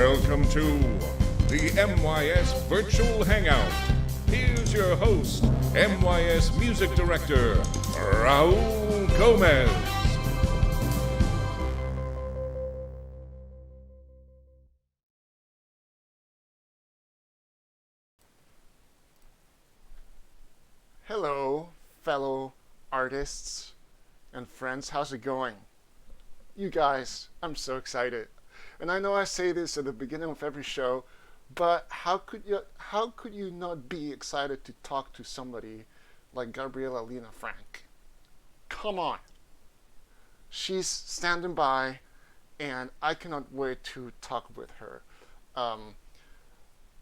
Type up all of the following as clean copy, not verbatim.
Welcome to the MYS Virtual Hangout. Here's your host, MYS Music Director, Raul Gomez. Hello, fellow artists and friends. How's it going? You guys, I'm so excited. And I know I say this at the beginning of every show, but how could you not be excited to talk to somebody like Gabriela Lena Frank? Come on. She's standing by and I cannot wait to talk with her.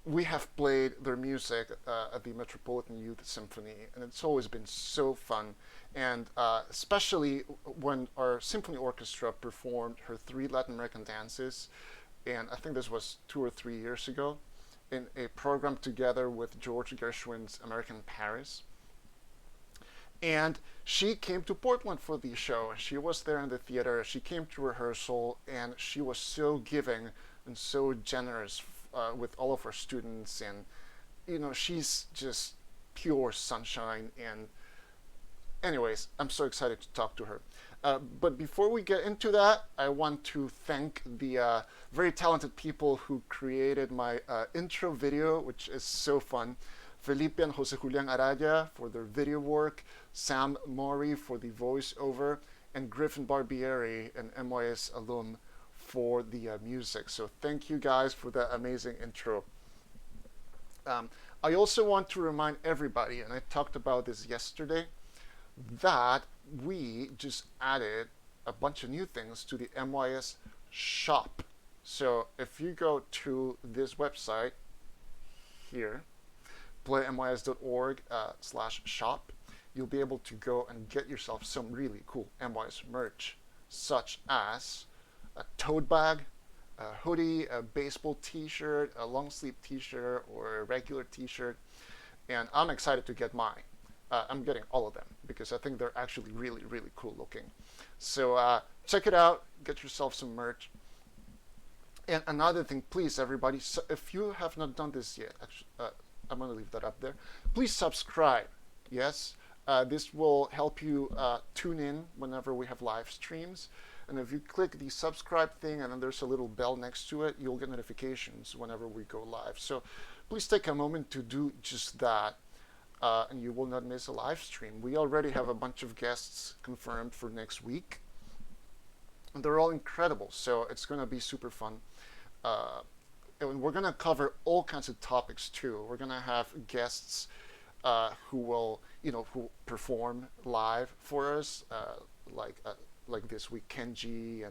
We have played their music at the Metropolitan Youth Symphony, and it's always been so fun. And especially when our symphony orchestra performed her 3 Latin American dances, and I think this was 2 or 3 years ago, in a program together with George Gershwin's American Paris. And she came to Portland for the show. She was there in the theater. She came to rehearsal, and she was so giving and so generous with all of our students. And you know, she's just pure sunshine. And anyways, I'm so excited to talk to her. But before we get into that, I want to thank the very talented people who created my intro video, which is so fun. Felipe and Jose Julian Araya for their video work, Sam Mori for the voiceover, and Griffin Barbieri, an MYS alum, for the music. So thank you guys for that amazing intro. I also want to remind everybody, and I talked about this yesterday, that we just added a bunch of new things to the MYS shop. So if you go to this website here, playmys.org/shop, you'll be able to go and get yourself some really cool MYS merch, such as a tote bag, a hoodie, a baseball t-shirt, a long sleeve t-shirt, or a regular t-shirt. And I'm excited to get mine. I'm getting all of them because I think they're actually really, really cool looking. So check it out, get yourself some merch. And another thing, please, everybody, so if you have not done this yet, actually, I'm going to leave that up there. Please subscribe. Yes, this will help you tune in whenever we have live streams. And if you click the subscribe thing and then there's a little bell next to it, you'll get notifications whenever we go live. So please take a moment to do just that. And you will not miss a live stream. We already have a bunch of guests confirmed for next week. And they're all incredible, so it's going to be super fun. And we're going to cover all kinds of topics too. We're going to have guests who will, who perform live for us, like this week, Kenji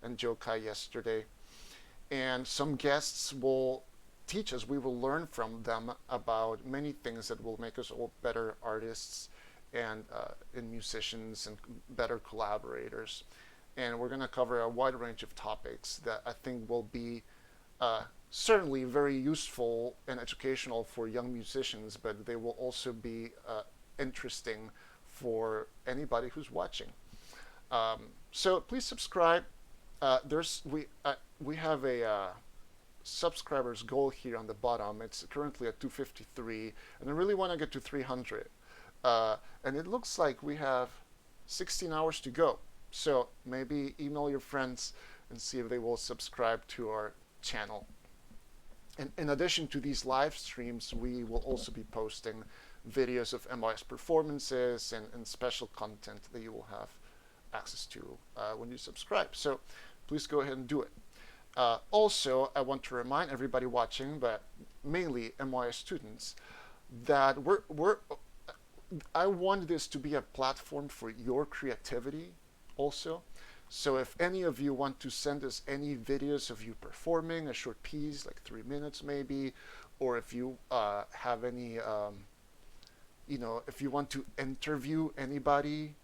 and Joe Kai yesterday. And some guests will teach us. We will learn from them about many things that will make us all better artists and musicians and better collaborators. And we're going to cover a wide range of topics that I think will be certainly very useful and educational for young musicians, but they will also be interesting for anybody who's watching. So please subscribe. We have a subscribers goal here on the bottom. It's currently at 253, and I really want to get to 300. And it looks like we have 16 hours to go. So maybe email your friends and see if they will subscribe to our channel. And in addition to these live streams, we will also be posting videos of MYS performances and special content that you will have access to when you subscribe. So please go ahead and do it. Also, I want to remind everybody watching, but mainly MYS students, that I want this to be a platform for your creativity also. So if any of you want to send us any videos of you performing a short piece, like 3 minutes maybe, or if you have any, if you want to interview anybody,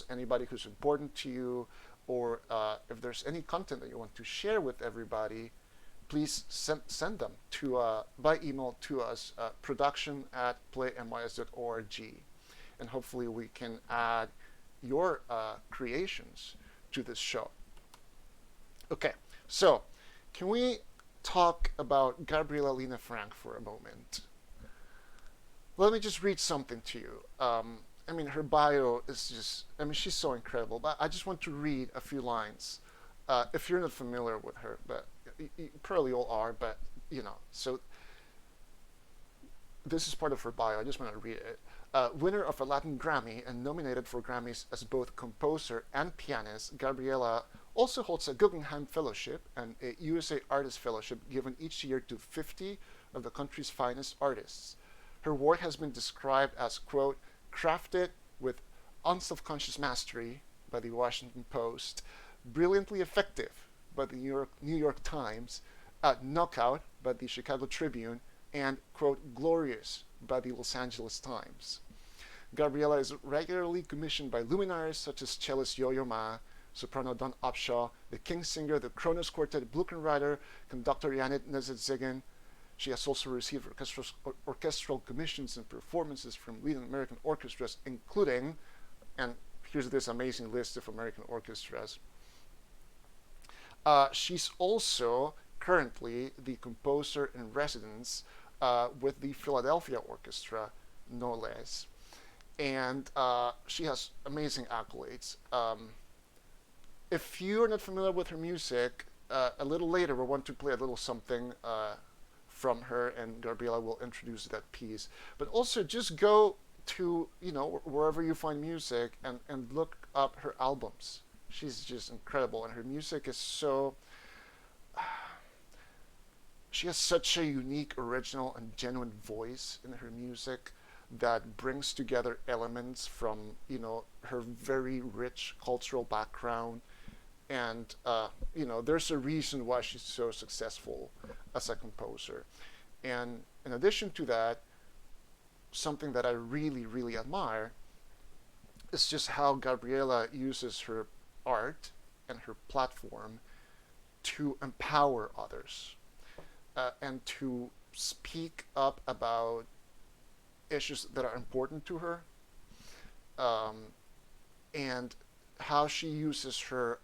anybody who's important to you, or if there's any content that you want to share with everybody, please send them to by email to us, production@playmys.org, and hopefully we can add your creations to this show. Okay, so can we talk about Gabriela Lena Frank for a moment? Let me just read something to you. I mean, her bio is just, I mean, she's so incredible, but I just want to read a few lines. If you're not familiar with her, but you probably all are, but so this is part of her bio. I just want to read it. Winner of a Latin Grammy and nominated for Grammys as both composer and pianist, Gabriela also holds a Guggenheim Fellowship and a USA Artist Fellowship given each year to 50 of the country's finest artists. Her work has been described as, quote, crafted with unselfconscious mastery by the Washington Post, brilliantly effective by the New York Times, knockout by the Chicago Tribune, and, quote, glorious by the Los Angeles Times. Gabriela is regularly commissioned by luminaries such as cellist Yo-Yo Ma, soprano Dawn Upshaw, the King Singer, the Kronos Quartet, Blukenrider, conductor Janet Nezet-Zigan. She has also received orchestral commissions and performances from leading American orchestras, including, and here's this amazing list of American orchestras. She's also currently the composer in residence with the Philadelphia Orchestra, no less. And she has amazing accolades. If you're not familiar with her music, a little later we want to play a little something from her, and Gabriela will introduce that piece. But also just go to, wherever you find music and look up her albums. She's just incredible, and her music is so... She has such a unique, original, and genuine voice in her music that brings together elements from, her very rich cultural background. And, there's a reason why she's so successful as a composer. And in addition to that, something that I really, really admire is just how Gabriela uses her art and her platform to empower others. And to speak up about issues that are important to her, and how she uses her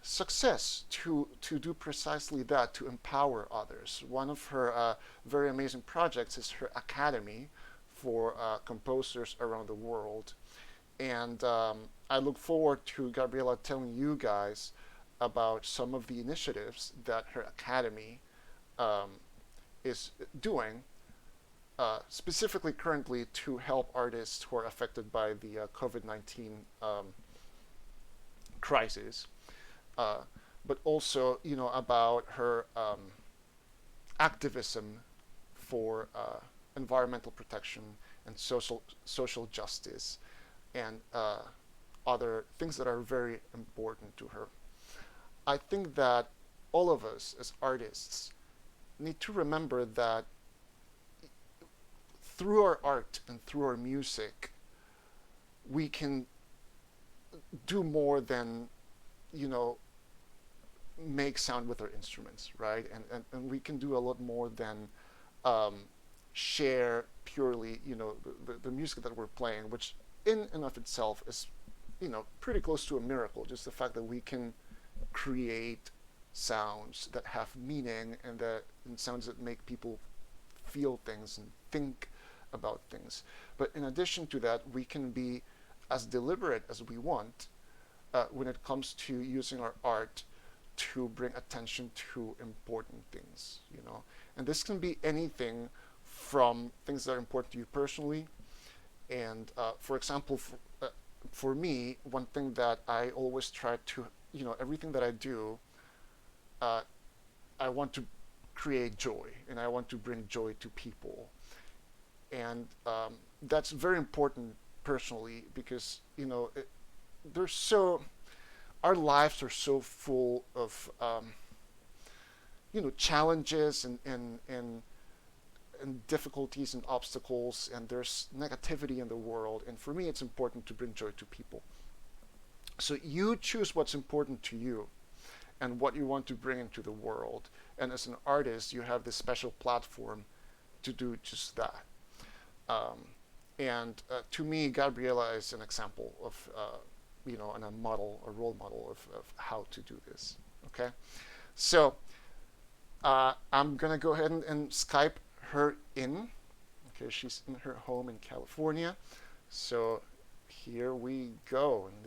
success to do precisely that, to empower others. One of her very amazing projects is her academy for composers around the world. And I look forward to Gabriela telling you guys about some of the initiatives that her academy is doing, specifically currently to help artists who are affected by the COVID-19 crisis, but also, about her activism for environmental protection and social justice, and other things that are very important to her. I think that all of us as artists need to remember that through our art and through our music, we can do more than, make sound with our instruments, right? And we can do a lot more than share purely, the music that we're playing, which in and of itself is, pretty close to a miracle. Just the fact that we can create sounds that have meaning and sounds that make people feel things and think about things. But in addition to that, we can be as deliberate as we want when it comes to using our art to bring attention to important things, And this can be anything from things that are important to you personally. And for example, for me, one thing that I always try to, everything that I do, I want to create joy, and I want to bring joy to people. And that's very important personally, because, our lives are so full of, challenges and difficulties and obstacles, and there's negativity in the world. And for me, it's important to bring joy to people. So you choose what's important to you and what you want to bring into the world. And as an artist, you have this special platform to do just that. And to me, Gabriela is an example of, and a role model of how to do this. Okay, so I'm gonna go ahead and Skype her in. Okay, she's in her home in California. So here we go, and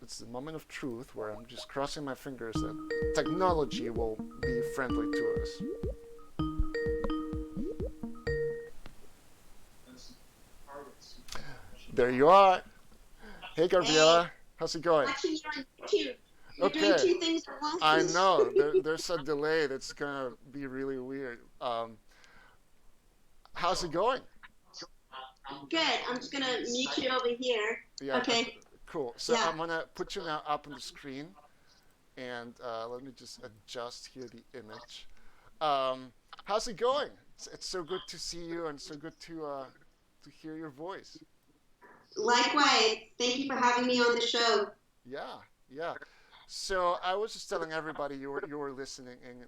it's the moment of truth where I'm just crossing my fingers that technology will be friendly to us. There you are. Hey, Hey, Gabriela, how's it going? watching you on YouTube. You're doing Okay, two things at I once. know there's a delay that's gonna be really weird. How's it going? Good. I'm just gonna mute you over here. Yeah, Okay. cool. So Yeah. I'm gonna put you now up on the screen, and let me just adjust here the image. How's it going? It's so good to see you, and so good to hear your voice. Likewise. Thank you for having me on the show. Yeah, yeah. So I was just telling everybody you were listening, and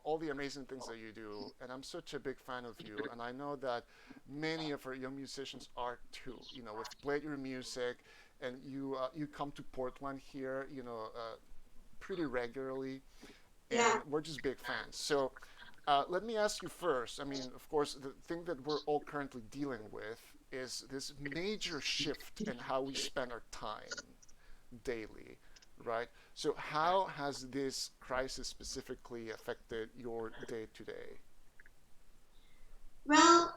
all the amazing things that you do, and I'm such a big fan of you, and I know that many of our young musicians are too. We've played your music, and you come to Portland here, pretty regularly, and Yeah. we're just big fans. So let me ask you first. I mean, of course, the thing that we're all currently dealing with is this major shift in how we spend our time daily, right? So, how has this crisis specifically affected your day to day? Well,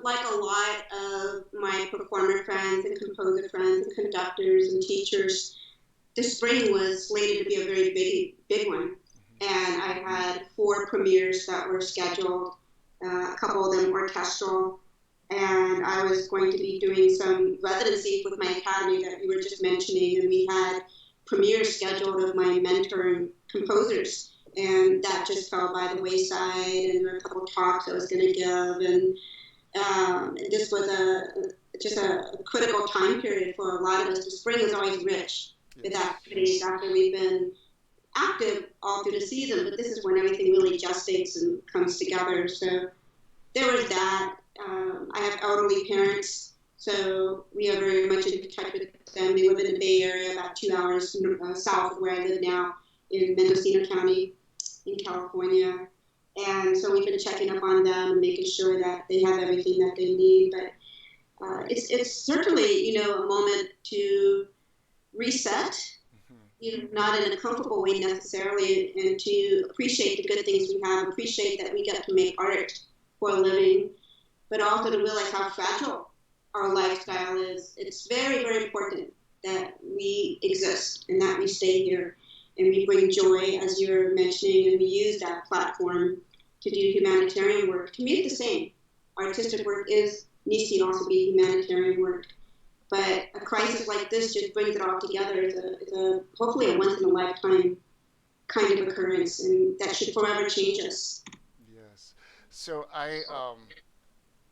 like a lot of my performer friends and composer friends and conductors and teachers, the spring was slated to be a very big one. And I had four premieres that were scheduled, a couple of them orchestral. And I was going to be doing some residency with my academy that you were just mentioning. And we had premieres scheduled of my mentor composers. And that just fell by the wayside. And there were a couple of talks I was going to give. And this was just a critical time period for a lot of us. The spring is always rich with Yes. activities after we've been active all through the season, but this is when everything really gestates and comes together. So there was that. I have elderly parents, so we are very much in touch with them. They live in the Bay Area, about 2 hours south of where I live now in Mendocino County in California. And so we've been checking up on them and making sure that they have everything that they need. But it's certainly, a moment to reset, not in a comfortable way necessarily, and to appreciate the good things we have, appreciate that we get to make art for a living, but also to realize how fragile our lifestyle is. It's very, very important that we exist and that we stay here and we bring joy, as you're mentioning, and we use that platform to do humanitarian work. To me, it's the same. Artistic work needs to also be humanitarian work. But a crisis like this just brings it all together. It's hopefully a once in a lifetime kind of occurrence, and that should forever change us. Yes. So I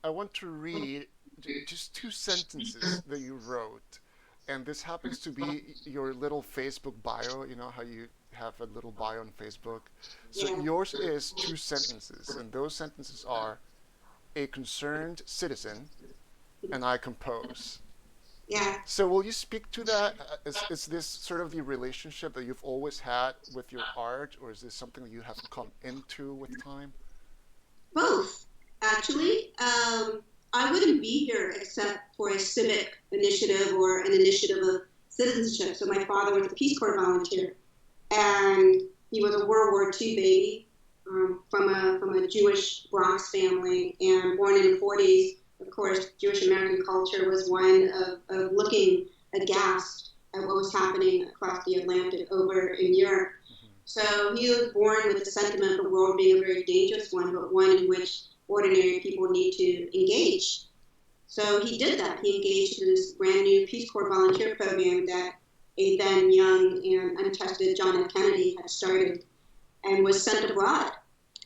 want to read just two sentences that you wrote, and this happens to be your little Facebook bio. You know how you have a little bio on Facebook. So Yeah. yours is two sentences, and those sentences are a concerned citizen, and I compose. Yeah. So will you speak to that? Is this sort of the relationship that you've always had with your art, or is this something that you have come into with time? Both, actually. I wouldn't be here except for a civic initiative or an initiative of citizenship. So my father was a Peace Corps volunteer, and he was a World War II baby, from a Jewish Bronx family, and born in the 40s. Of course, Jewish American culture was one of looking aghast at what was happening across the Atlantic over in Europe. So he was born with the sentiment of the world being a very dangerous one, but one in which ordinary people need to engage. So he did that. He engaged in this brand new Peace Corps volunteer program that a then young and untested John F. Kennedy had started, and was sent abroad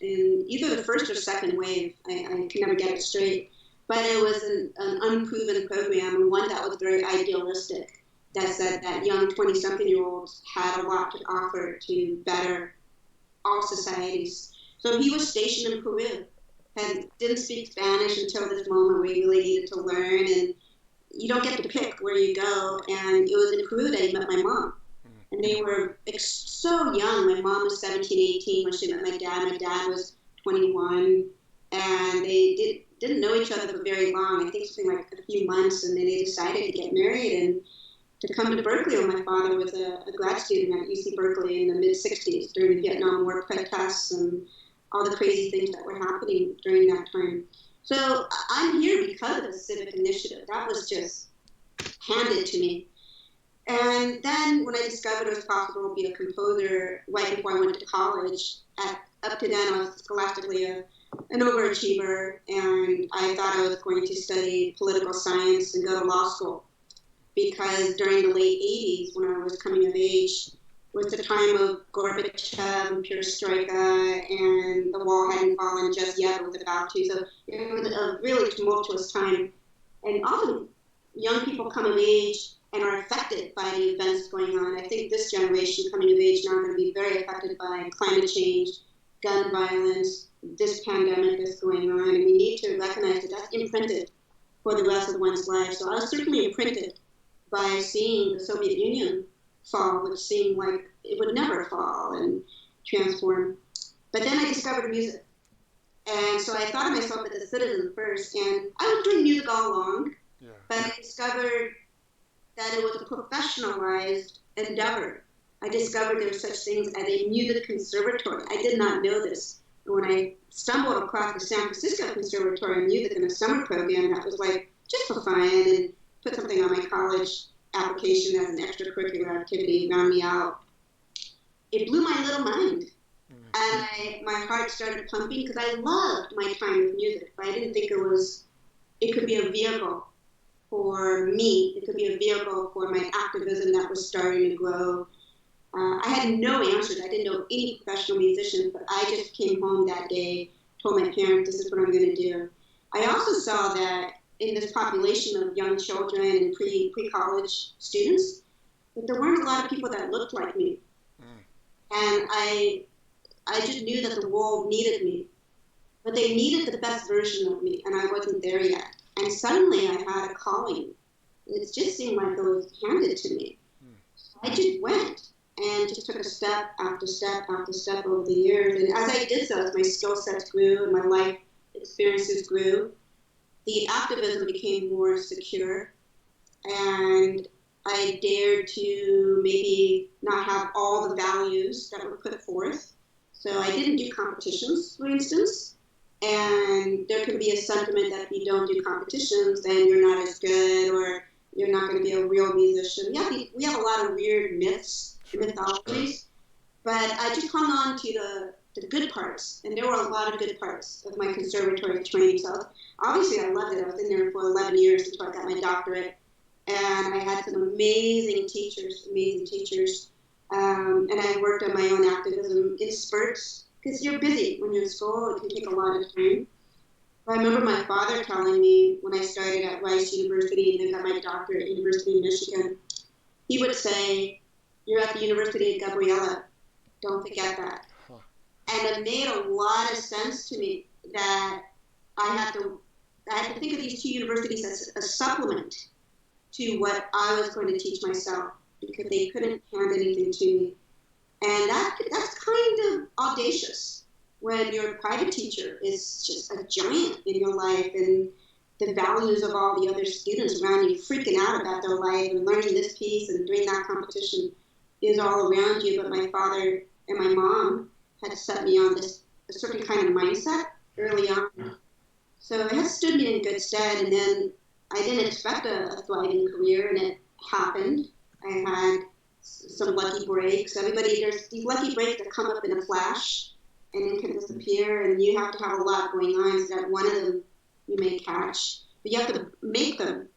in either the first or second wave. I can never get it straight. But it was an unproven program, and one that was very idealistic, that said that young 20-something-year-olds had a lot to offer to better all societies. So he was stationed in Peru and didn't speak Spanish until this moment where he really needed to learn. And you don't get to pick where you go. And it was in Peru that he met my mom. And they were so young. My mom was 17, 18 when she met my dad. My dad was 21. And they didn't know each other for very long. I think something like a few months. And then they decided to get married and to come to Berkeley. When my father was a grad student at UC Berkeley in the mid-'60s during the Vietnam War protests and all the crazy things that were happening during that time. So I'm here because of the civic initiative. That was just handed to me. And then when I discovered it was possible to be a composer right before I went to college, up to then I was scholastically an overachiever, and I thought I was going to study political science and go to law school. Because during the late 80s, when I was coming of age, was the time of Gorbachev and Perestroika, and the wall hadn't fallen just yet, it was about to. So it was a really tumultuous time. And often young people come of age and are affected by the events going on. I think this generation coming of age now are going to be very affected by climate change, gun violence, this pandemic that's going on. And we need to recognize that that's imprinted for the rest of one's life. So I was certainly imprinted by seeing the Soviet Union fall, which seemed like it would never fall and transform. But then I discovered music. And so I thought of myself as a citizen first. And I was doing music all along, but I discovered that it was a professionalized endeavor. I discovered there were such things as a music conservatory. I did not know this. And when I stumbled across the San Francisco Conservatory of Music in a summer program that was like just for fun and put something on my college application as an extracurricular activity, round me out, it blew my little mind. And my heart started pumping because I loved my time with music, but I didn't think it could be a vehicle for me. It could be a vehicle for my activism that was starting to grow. I had no answers. I didn't know any professional musicians, but I just came home that day, told my parents, this is what I'm going to do. I also saw that in this population of young children and pre-college students, that there weren't a lot of people that looked like me. And I just knew that the world needed me, but they needed the best version of me, and I wasn't there yet. And suddenly I had a calling. It just seemed like it was handed to me. So I just went and just took a step after step after step over the years. And as I did so, as my skill sets grew and my life experiences grew, the activism became more secure, and I dared to maybe not have all the values that were put forth. So I didn't do competitions, for instance, and there can be a sentiment that if you don't do competitions, then you're not as good, or you're not going to be a real musician. We have a lot of weird myths, mythologies, but I just hung on to the good parts, and there were a lot of good parts of my conservatory training. So obviously I loved it. I was in there for 11 years until I got my doctorate, and I had some amazing teachers, and I worked on my own activism in spurts, because you're busy when you're in school. It can take a lot of time. I remember my father telling me when I started at Rice University and then got my doctorate at University of Michigan, he would say, you're at the University of Gabriela, don't forget that. And it made a lot of sense to me that I had to think of these two universities as a supplement to what I was going to teach myself, because they couldn't hand anything to me. And that's kind of audacious when your private teacher is just a giant in your life, and the values of all the other students around you freaking out about their life and learning this piece and doing that competition is all around you. But my father and my mom had set me on a certain kind of mindset early on. So it has stood me in good stead, and then I didn't expect a thriving career, and it happened. I had some lucky breaks. There's these lucky breaks that come up in a flash and then can disappear, and you have to have a lot going on so that one of them you may catch. But you have to make them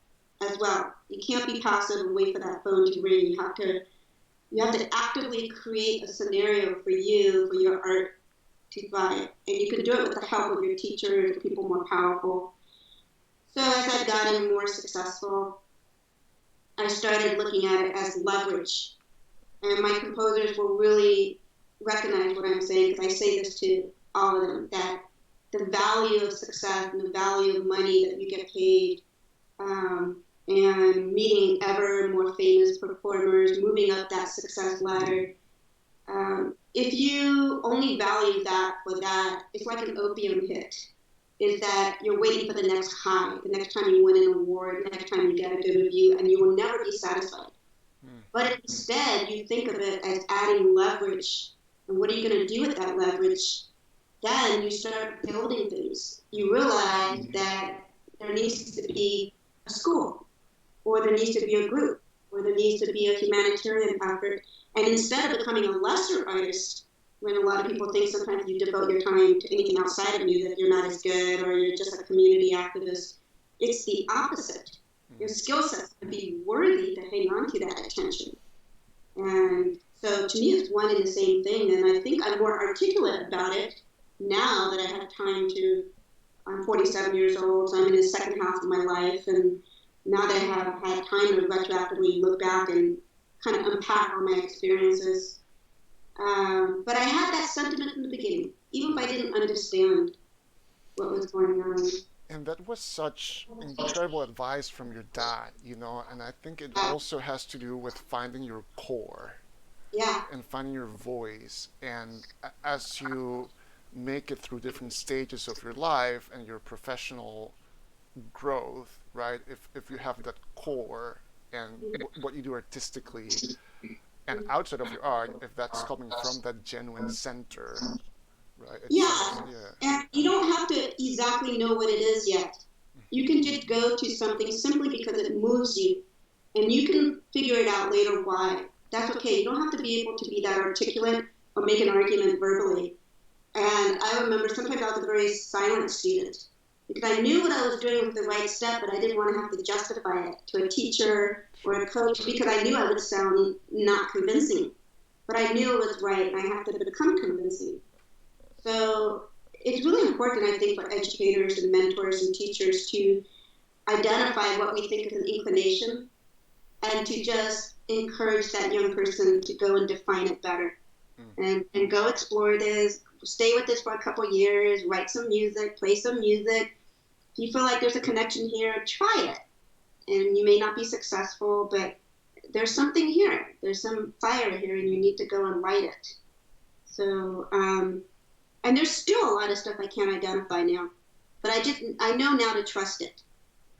as well. You can't be passive and wait for that phone to ring. You have to actively create a scenario for your art to thrive. And you can do it with the help of your teachers, people more powerful. So as I've gotten more successful, I started looking at it as leverage. And my composers will really recognize what I'm saying, because I say this to all of them, that the value of success and the value of money that you get paid and meeting ever more famous performers, moving up that success ladder. If you only value that for that, it's like an opium hit. Is that you're waiting for the next high, the next time you win an award, the next time you get a good review, and you will never be satisfied. But instead, you think of it as adding leverage. And what are you going to do with that leverage? Then you start building things. You realize that there needs to be a school, or there needs to be a group, or there needs to be a humanitarian effort. And instead of becoming a lesser artist, when a lot of people think sometimes you devote your time to anything outside of music, you're not as good, or you're just a community activist, it's the opposite. Your skill set's to be worthy to hang on to that attention. And so to me, it's one and the same thing. And I think I'm more articulate about it now that I have time to, I'm 47 years old, so I'm in the second half of my life. And now that I have had time to retroactively look back and kind of unpack all my experiences. But I had that sentiment in the beginning, even if I didn't understand what was going on. And that was such incredible advice from your dad, and I think it also has to do with finding your core. Yeah. And finding your voice. And as you make it through different stages of your life and your professional growth, right? If you have that core and what you do artistically and outside of your art, if that's coming from that genuine center, right? Yeah. And you don't have to exactly know what it is yet. You can just go to something simply because it moves you, and you can figure it out later why. That's okay. You don't have to be able to be that articulate or make an argument verbally. And I remember sometimes I was a very silent student because I knew what I was doing was the right step, but I didn't want to have to justify it to a teacher or a coach because I knew I would sound not convincing. But I knew it was right, and I had to become convincing. So it's really important, I think, for educators and mentors and teachers to identify what we think is an inclination and to just encourage that young person to go and define it better and go explore this, stay with this for a couple years, write some music, play some music. If you feel like there's a connection here, try it. And you may not be successful, but there's something here. There's some fire here, and you need to go and light it. So, and there's still a lot of stuff I can't identify now, but I know now to trust it,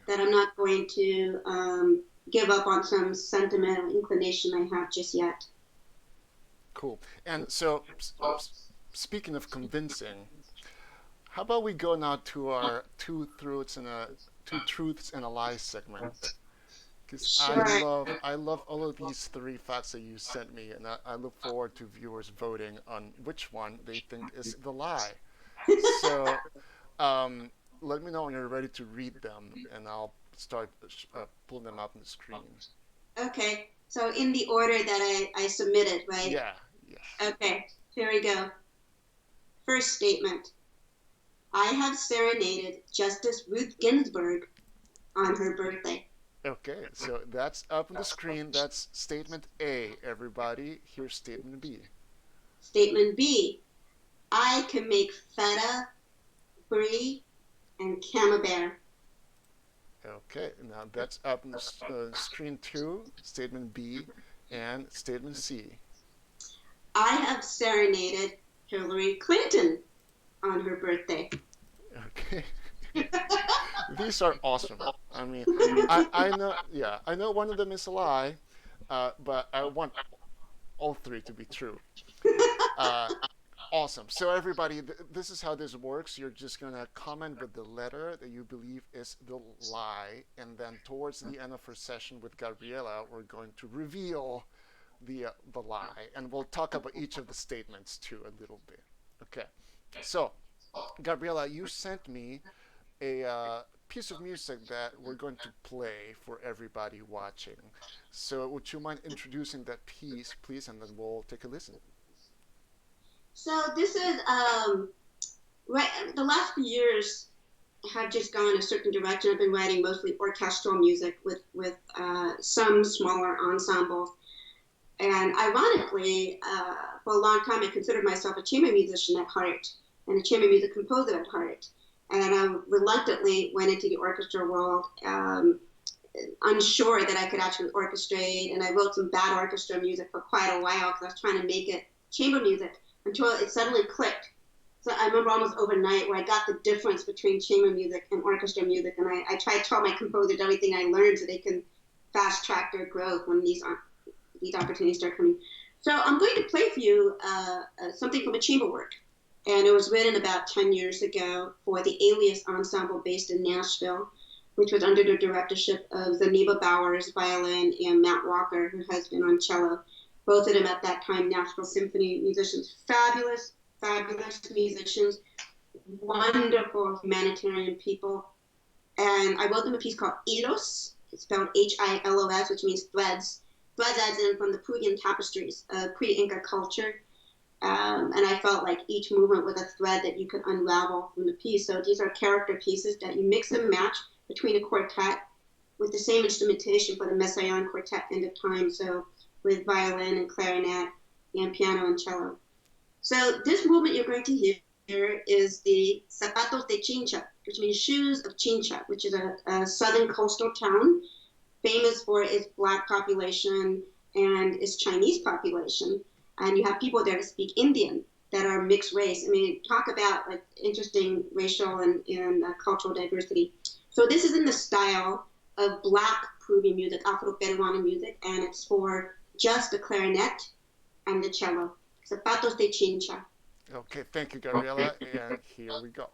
that I'm not going to give up on some sentimental inclination I have just yet. Cool. And so, speaking of convincing, how about we go now to our two truths and a lie segment? Because Sure. I love all of these 3 facts that you sent me, and I look forward to viewers voting on which one they think is the lie. So let me know when you're ready to read them, and I'll start pulling them up on the screen. Okay, so in the order that I submitted, right? Yeah. Okay, here we go. First statement. I have serenaded Justice Ruth Ginsburg on her birthday. Okay, so that's up on the screen. That's statement A, everybody. Here's statement B. Statement B. I can make feta, brie, and camembert. Okay, now that's up on the screen too. Statement B and statement C. I have serenaded Hillary Clinton on her birthday. Okay. These are awesome. I mean, I know one of them is a lie, but I want all 3 to be true. Awesome. So everybody, this is how this works. You're just going to comment with the letter that you believe is the lie, and then towards the end of our session with Gabriela, we're going to reveal the lie, and we'll talk about each of the statements too a little bit. Okay. So, Gabriela, you sent me a piece of music that we're going to play for everybody watching. So would you mind introducing that piece, please, and then we'll take a listen. So this is, right, the last few years have just gone a certain direction. I've been writing mostly orchestral music with some smaller ensembles. And ironically, for a long time, I considered myself a chamber musician at heart and a chamber music composer at heart. And I reluctantly went into the orchestra world unsure that I could actually orchestrate, and I wrote some bad orchestra music for quite a while because I was trying to make it chamber music until it suddenly clicked. So I remember almost overnight where I got the difference between chamber music and orchestra music, and I tried to tell my composers everything I learned so they can fast track their growth when these opportunities start coming. So I'm going to play for you something from a chamber work, and it was written about 10 years ago for the Alias Ensemble based in Nashville, which was under the directorship of Zaniba Bowers, violin, and Matt Walker, her husband, on cello. Both of them at that time Nashville Symphony musicians, fabulous, fabulous musicians, wonderful humanitarian people. And I wrote them a piece called Hilos. It's spelled Hilos, which means threads. Threads as in from the Peruvian tapestries of pre-Inca culture. And I felt like each movement was a thread that you could unravel from the piece. So these are character pieces that you mix and match between a quartet with the same instrumentation for the Messiaen quartet end of time. So with violin and clarinet and piano and cello. So this movement you're going to hear is the Zapatos de Chincha, which means shoes of Chincha, which is a southern coastal town famous for its black population and its Chinese population. And you have people there that speak Indian that are mixed race. I mean, talk about like interesting racial and cultural diversity. So this is in the style of black Peruvian music, Afro-Peruano music, and it's for just the clarinet and the cello. Zapatos de Chincha. Okay, thank you, Gabriela, and here we go.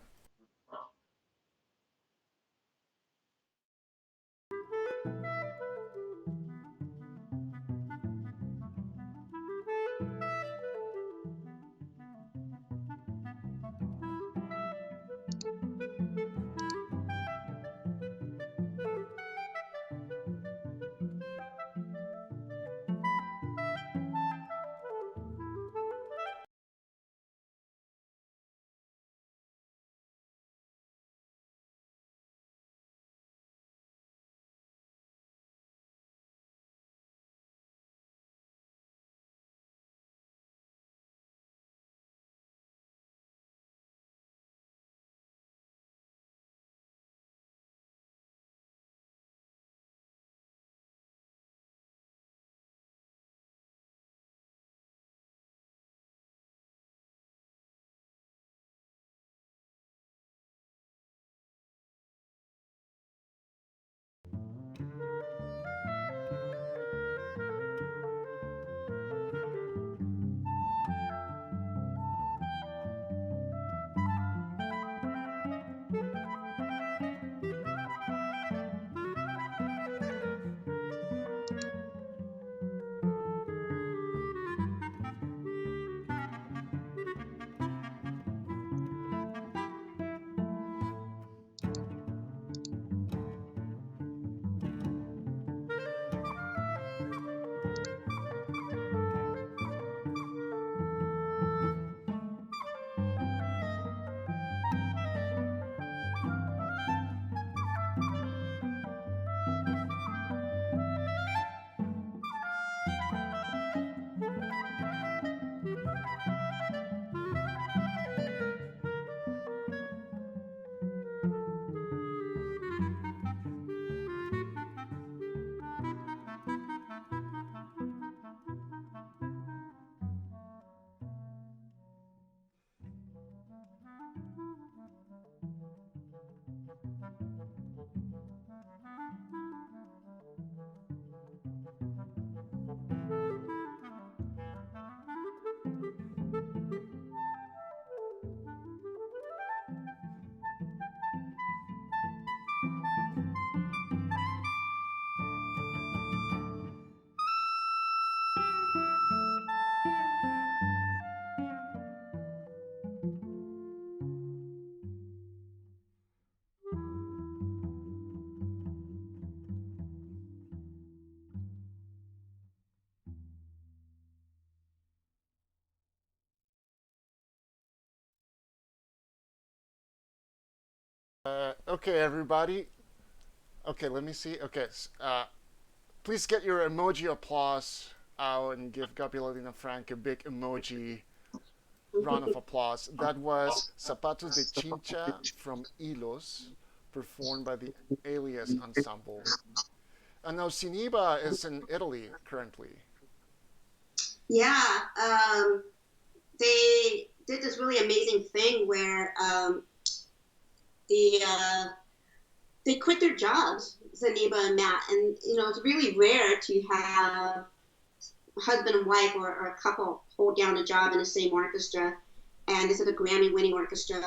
Okay, everybody. Okay, let me see. Okay, please get your emoji applause out and give Gabriela Lena Frank a big emoji round of applause. That was Zapatos de Chincha from Hilos, performed by the Alias Ensemble. And now Siniba is in Italy currently. Yeah, they did this really amazing thing where the they quit their jobs, Zaniba and Matt, and it's really rare to have a husband and wife or a couple hold down a job in the same orchestra. And this is a Grammy-winning orchestra,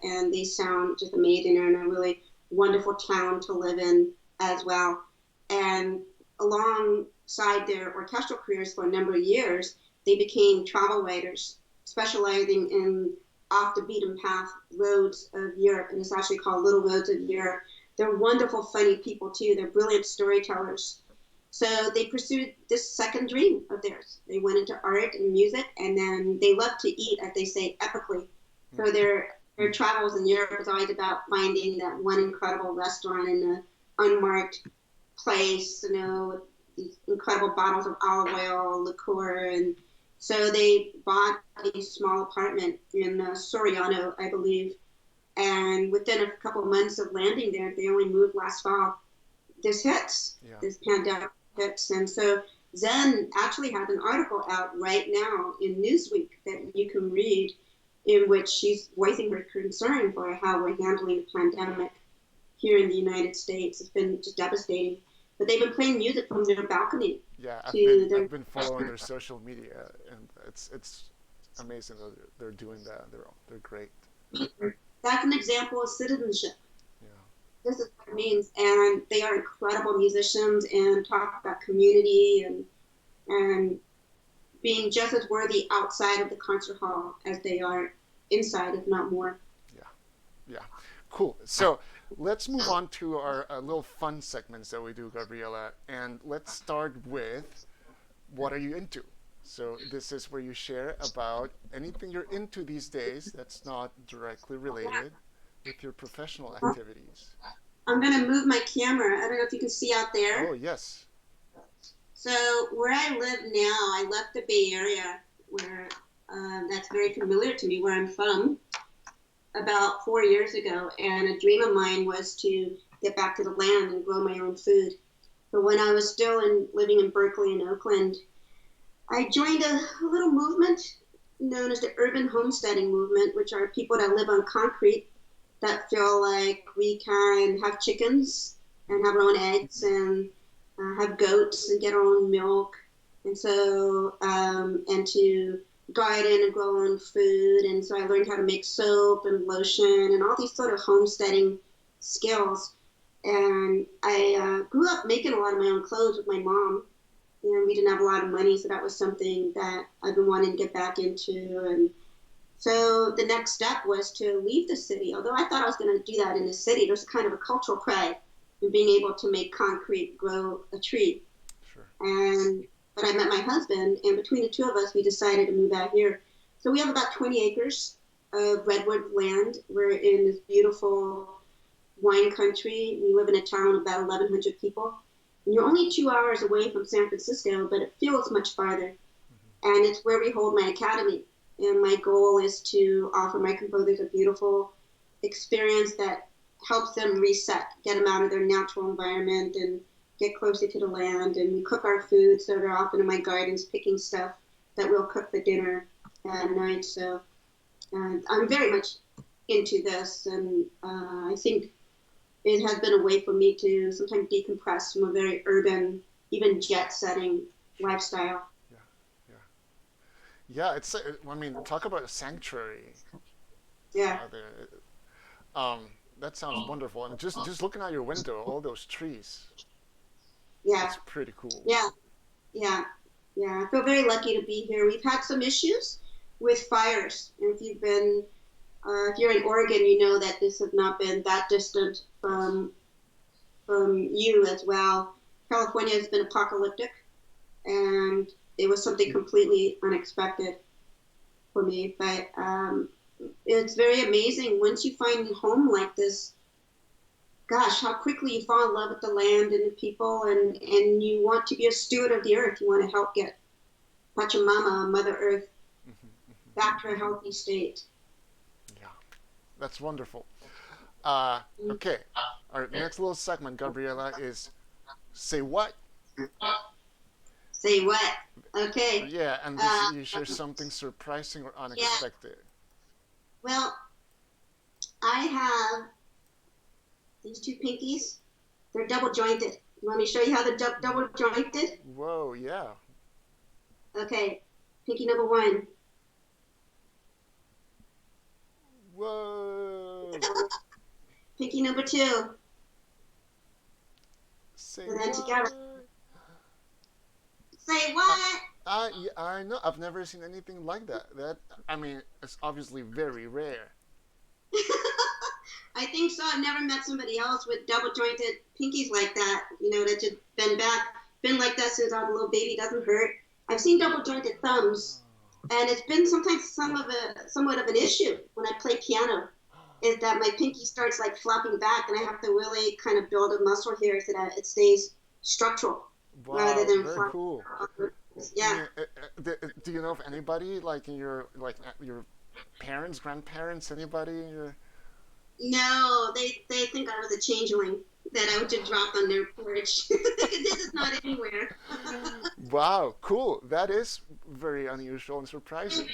and they sound just amazing. They're in a really wonderful town to live in as well. And alongside their orchestral careers for a number of years, they became travel writers, specializing in off the beaten path roads of Europe, and it's actually called Little Roads of Europe. They're wonderful, funny people too. They're brilliant storytellers. So they pursued this second dream of theirs. They went into art and music, and then they love to eat, as they say, epically. So their travels in Europe is always about finding that one incredible restaurant in an unmarked place, with these incredible bottles of olive oil, liqueur, and so they bought a small apartment in Soriano, I believe, and within a couple of months of landing there, they only moved last fall. This hits, this pandemic hits, and so Zen actually has an article out right now in Newsweek that you can read, in which she's voicing her concern for how we're handling the pandemic here in the United States. It's been just devastating. But they've been playing music from their balcony. Yeah, I've been following their social media, and it's amazing that they're doing that. They're great. That's an example of citizenship. Yeah. This is what it means, and they are incredible musicians and talk about community and being just as worthy outside of the concert hall as they are inside, if not more. Yeah, cool. So let's move on to our little fun segments that we do, Gabriela, and let's start with what are you into? So this is where you share about anything you're into these days that's not directly related with your professional activities. I'm going to move my camera. I don't know if you can see out there. Oh, yes. So where I live now, I left the Bay Area, where that's very familiar to me, where I'm from, about 4 years ago. And a dream of mine was to get back to the land and grow my own food. But when I was still living in Berkeley and Oakland, I joined a little movement known as the urban homesteading movement, which are people that live on concrete that feel like we can have chickens and have our own eggs and have goats and get our own milk. And so, and to garden and grow our own food. And so I learned how to make soap and lotion and all these sort of homesteading skills. And I grew up making a lot of my own clothes with my mom. And we didn't have a lot of money, so that was something that I've been wanting to get back into. And so the next step was to leave the city. Although I thought I was going to do that in the city, there's kind of a cultural pride in being able to make concrete grow a tree. Sure. But I met my husband, and between the two of us, we decided to move out here. So we have about 20 acres of redwood land. We're in this beautiful wine country. We live in a town of about 1,100 people. And you're only 2 hours away from San Francisco, but it feels much farther. Mm-hmm. And it's where we hold my academy. And my goal is to offer my composers a beautiful experience that helps them reset, get them out of their natural environment and get closer to the land. And we cook our food, so they're often in my gardens picking stuff that we'll cook for dinner at night. So I'm very much into this, and I think it has been a way for me to sometimes decompress from a very urban, even jet-setting lifestyle. Yeah, it's. I mean, talk about a sanctuary. Yeah. That sounds wonderful. And just looking out your window, all those trees. Yeah. That's pretty cool. Yeah. I feel very lucky to be here. We've had some issues with fires, and if you're in Oregon, you know that this has not been that distant from you as well. California has been apocalyptic, and it was something completely unexpected for me. But it's very amazing once you find a home like this. Gosh, how quickly you fall in love with the land and the people, and you want to be a steward of the earth. You want to help get Pachamama, Mother Earth, back to a healthy state. Yeah, that's wonderful. Okay, our next little segment, Gabriela, is Say what? Say what? Okay. Yeah, and this, Uh, you share something surprising or yeah. unexpected. Well, I have these two pinkies. They're double jointed. You want me to show you how they're double jointed? Whoa, yeah. Okay. Pinky number one. Whoa. Pinky number two. Say And then what? together. Say what? Yeah, I know. I've never seen anything like that. That, I mean, it's obviously very rare. I think so. I've never met somebody else with double jointed pinkies like that. You know, that just been like that since I was a little baby. Doesn't hurt. I've seen double jointed thumbs, and it's been sometimes somewhat of an issue when I play piano. Is that my pinky starts like flopping back, and I have to really kind of build a muscle here so that it stays structural rather Wow, than very flopping. cool. Yeah. Do you know of anybody like in your your parents, grandparents, anybody in your? No, they think I was a changeling that I would just drop on their porch. This is not anywhere. Wow, cool. That is very unusual and surprising.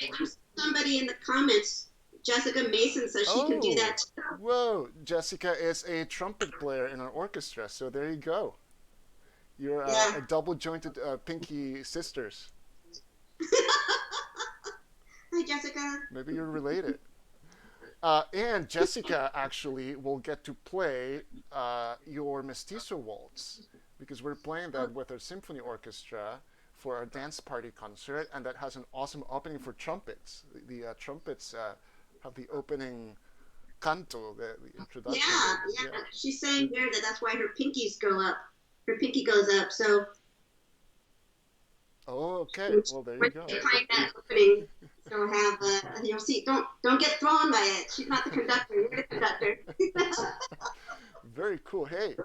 Somebody in the comments, Jessica Mason, says she can do Oh, that too. whoa! Jessica is a trumpet player in an orchestra, so there you go. You're Yeah. a double jointed pinky sisters. Hi, Jessica. Maybe you're related. And Jessica actually will get to play your Mestizo Waltz because we're playing that with our symphony orchestra for our dance party concert, and that has an awesome opening for trumpets. The trumpets have the opening canto, the introduction. Yeah. She's saying here that that's why her pinkies go up. Her pinky goes up. So Oh, okay. Well, there you when go. you find that opening, she'll have. You'll see. Don't get thrown by it. She's not the conductor. You're the conductor. Very cool. Hey,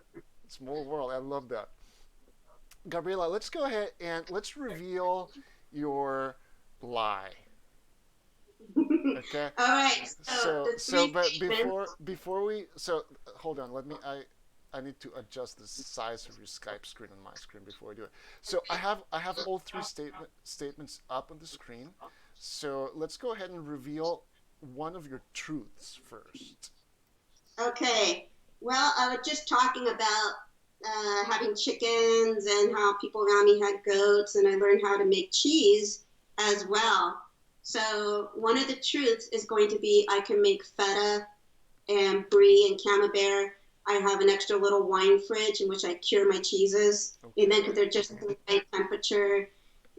small world. I love that. Gabriela, let's go ahead and let's reveal your lie. Okay. All right. So, The so, three but statements. before we, so hold on. Let me. I need to adjust the size of your Skype screen on my screen before I do it. So I have all three statements up on the screen. So let's go ahead and reveal one of your truths first. Okay. Well, I was just talking about having chickens and how people around me had goats, and I learned how to make cheese as well. So one of the truths is going to be I can make feta and brie and camembert. I have an extra little wine fridge in which I cure my cheeses, and then because they're just at the right temperature.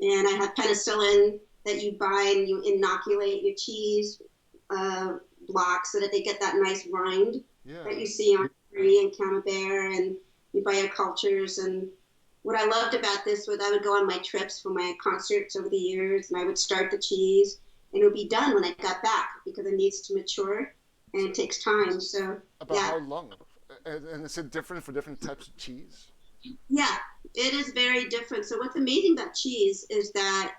And I have penicillin that you buy and you inoculate your cheese blocks so that they get that nice rind that you see on brie and camembert, and you buy your cultures. And what I loved about this was I would go on my trips for my concerts over the years, and I would start the cheese, and it would be done when I got back because it needs to mature and it takes time. So About how long? And is it different for different types of cheese? Yeah, it is very different. So what's amazing about cheese is that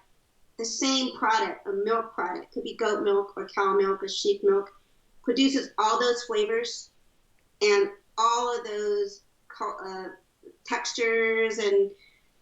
the same product, a milk product, could be goat milk or cow milk or sheep milk, produces all those flavors and all of those textures and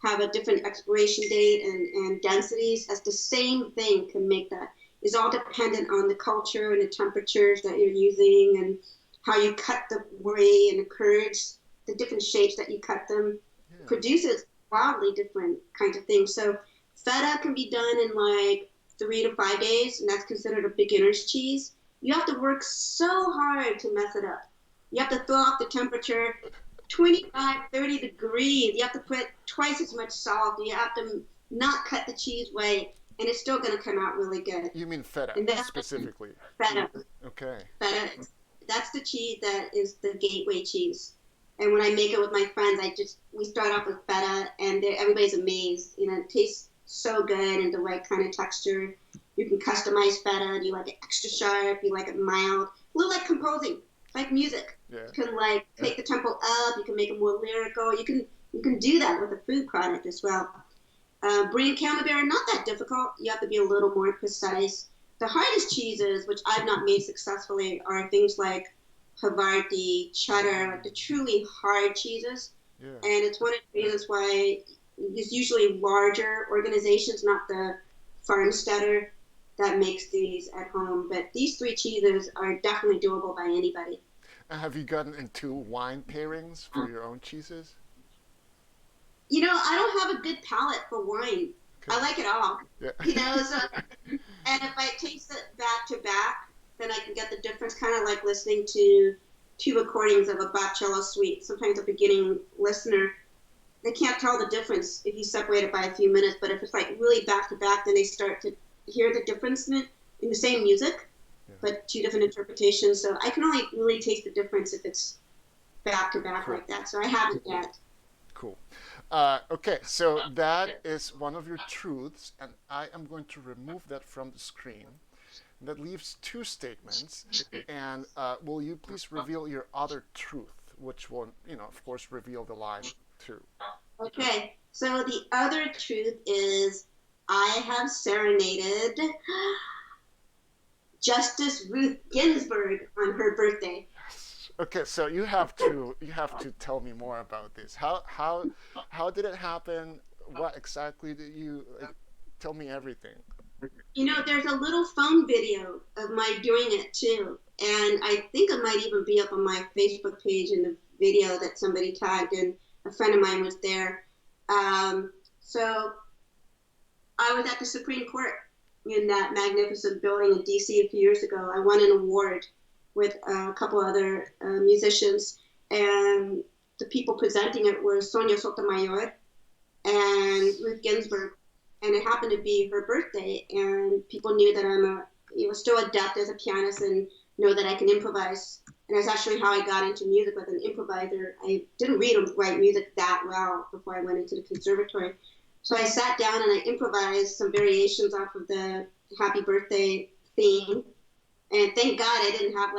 have a different expiration date and densities as the same thing can make that. It's all dependent on the culture and the temperatures that you're using and how you cut the brie and the curds, the different shapes that you cut them, produces wildly different kinds of things. So feta can be done in like 3 to 5 days, and that's considered a beginner's cheese. You have to work so hard to mess it up. You have to throw off the temperature 25, 30 degrees. You have to put twice as much salt. You have to not cut the cheese right, and it's still going to come out really good. You mean feta specifically? Feta. Okay. Feta. That's the cheese that is the gateway cheese. And when I make it with my friends, we start off with feta, and everybody's amazed. You know, it tastes so good and the right kind of texture. You can customize feta. Do you like it extra sharp? You like it mild? A little like composing, like music. Yeah. You can like take the tempo up. You can make it more lyrical. You can do that with a food product as well. Brie and camembert are not that difficult. You have to be a little more precise. The hardest cheeses, which I've not made successfully, are things like Havarti, cheddar, like the truly hard cheeses. Yeah. And it's one of the reasons why it's usually larger organizations, not the farmsteader, that makes these at home. But these three cheeses are definitely doable by anybody. And have you gotten into wine pairings for your own cheeses? I don't have a good palate for wine. Okay. I like it all. Yeah. So and if I taste it back to back, then I can get the difference. Kind of like listening to two recordings of a Baccello suite. Sometimes a beginning listener, they can't tell the difference if you separate it by a few minutes. But if it's like really back to back, then they start to hear the difference in the same music, Yeah. but two different interpretations. So I can only really taste the difference if it's back to back Cool. like that. So I haven't yet. Cool. Okay, so that is one of your truths, and I am going to remove that from the screen. That leaves two statements, and will you please reveal your other truth, which will, of course, reveal the lie too. Okay, so the other truth is I have serenaded Justice Ruth Ginsburg on her birthday. Okay, so you have to tell me more about this. How did it happen? What exactly did you like? Tell me everything. There's a little phone video of my doing it too. And I think it might even be up on my Facebook page in the video that somebody tagged, and a friend of mine was there. So I was at the Supreme Court in that magnificent building in DC a few years ago. I won an award with a couple other musicians, and the people presenting it were Sonia Sotomayor and Ruth Ginsburg, and it happened to be her birthday, and people knew that I'm still adept as a pianist and know that I can improvise. And that's actually how I got into music with an improviser. I didn't read or write music that well before I went into the conservatory. So I sat down and I improvised some variations off of the happy birthday theme. And thank God I didn't have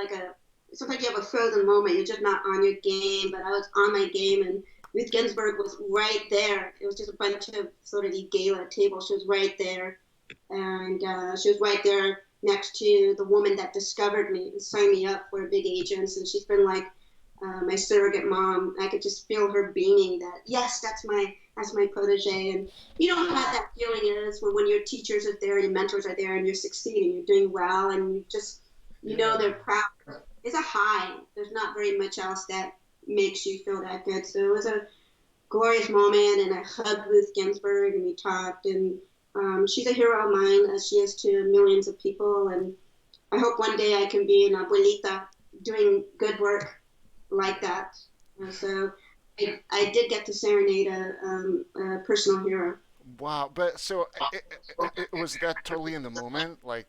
sometimes you have a frozen moment, you're just not on your game, but I was on my game, and Ruth Ginsburg was right there. It was just a bunch of sort of the gala table. She was right there. And she was right there next to the woman that discovered me and signed me up for big agents. And she's been like my surrogate mom. I could just feel her beaming that, yes, that's my protege. And you know how that feeling is when your teachers are there, your mentors are there, and you're succeeding, you're doing well, and they're proud. It's a high. There's not very much else that makes you feel that good. So it was a glorious moment, and I hugged Ruth Ginsburg, and we talked, and she's a hero of mine, as she is to millions of people, and I hope one day I can be an abuelita doing good work like that. So I did get to serenade a personal hero. Wow, but so it was that totally in the moment, like